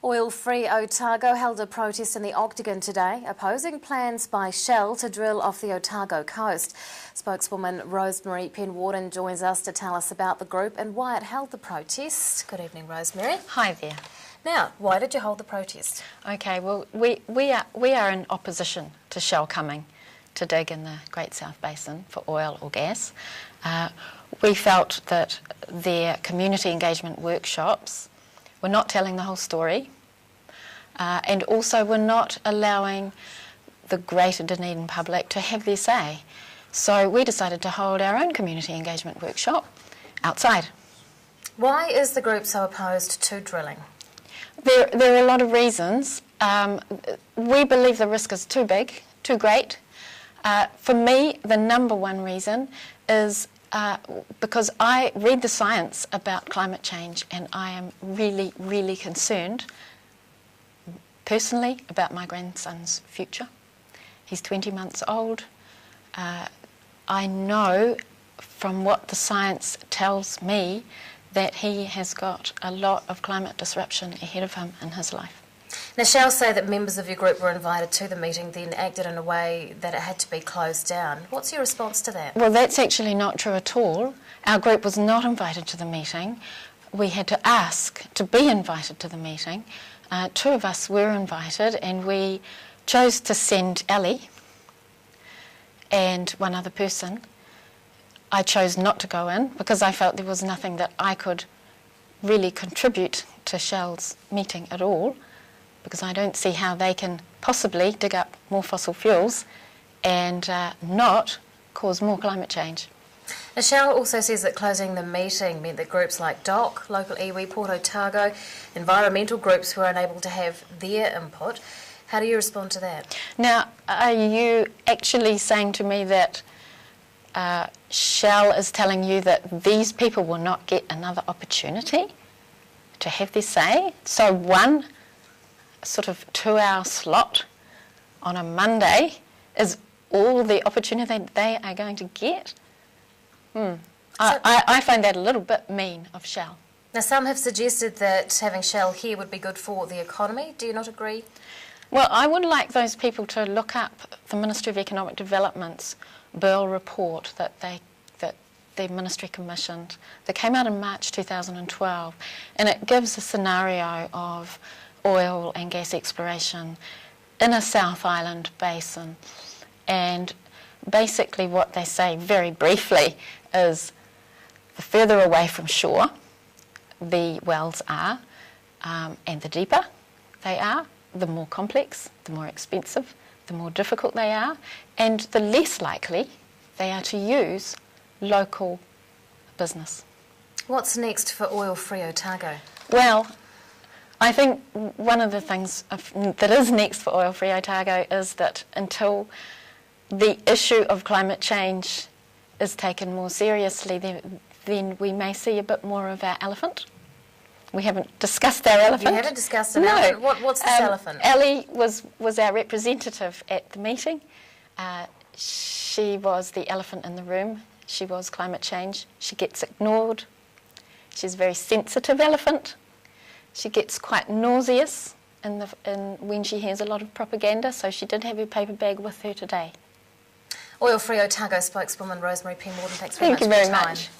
Oil-free Otago held a protest in the Octagon today, opposing plans by Shell to drill off the Otago coast. Spokeswoman Rosemary Penwarden joins us to tell us about the group and why it held the protest. Good evening, Rosemary. Hi there. Now, why did you hold the protest? Okay, well, we are in opposition to Shell coming to dig in the Great South Basin for oil or gas. We felt that their community engagement workshops were not telling the whole story, and also were not allowing the greater Dunedin public to have their say. So we decided to hold our own community engagement workshop outside. Why is the group so opposed to drilling? There are a lot of reasons. We believe the risk is too big, too great. For me, the number one reason is because I read the science about climate change, and I am really, really concerned personally about my grandson's future. He's 20 months old. I know from what the science tells me that he has got a lot of climate disruption ahead of him in his life. Now, Shell say that members of your group were invited to the meeting, then acted in a way that it had to be closed down. What's your response to that? Well, that's actually not true at all. Our group was not invited to the meeting. We had to ask to be invited to the meeting. Two of us were invited, and we chose to send Ellie and one other person. I chose not to go in because I felt there was nothing that I could really contribute to Shell's meeting at all, because I don't see how they can possibly dig up more fossil fuels and not cause more climate change. Now, Shell also says that closing the meeting meant that groups like DOC, local iwi, Port Otago, environmental groups were unable to have their input. How do you respond to that? Now, are you actually saying to me that Shell is telling you that these people will not get another opportunity to have their say? So one sort of 2-hour slot on a Monday is all the opportunity they are going to get? I find that a little bit mean of Shell. Now, some have suggested that having Shell here would be good for the economy. Do you not agree? Well, I would like those people to look up the Ministry of Economic Development's Burl report that the Ministry commissioned, that came out in March 2012, and it gives a scenario of oil and gas exploration in a South Island basin. And basically what they say very briefly is the further away from shore the wells are, and the deeper they are, the more complex, the more expensive, the more difficult they are, and the less likely they are to use local business. What's next for oil-free Otago? Well, I think one of the things that is next for oil-free Otago is that until the issue of climate change is taken more seriously, then we may see a bit more of our elephant. We haven't discussed our elephant. You haven't discussed an elephant? What's this elephant? Ellie was our representative at the meeting. She was the elephant in the room. She was climate change. She gets ignored. She's a very sensitive elephant. She gets quite nauseous when she hears a lot of propaganda, so she did have her paper bag with her today. Oil-free Otago spokeswoman Rosemary Penwarden, thanks very much for your time. Thank you very much.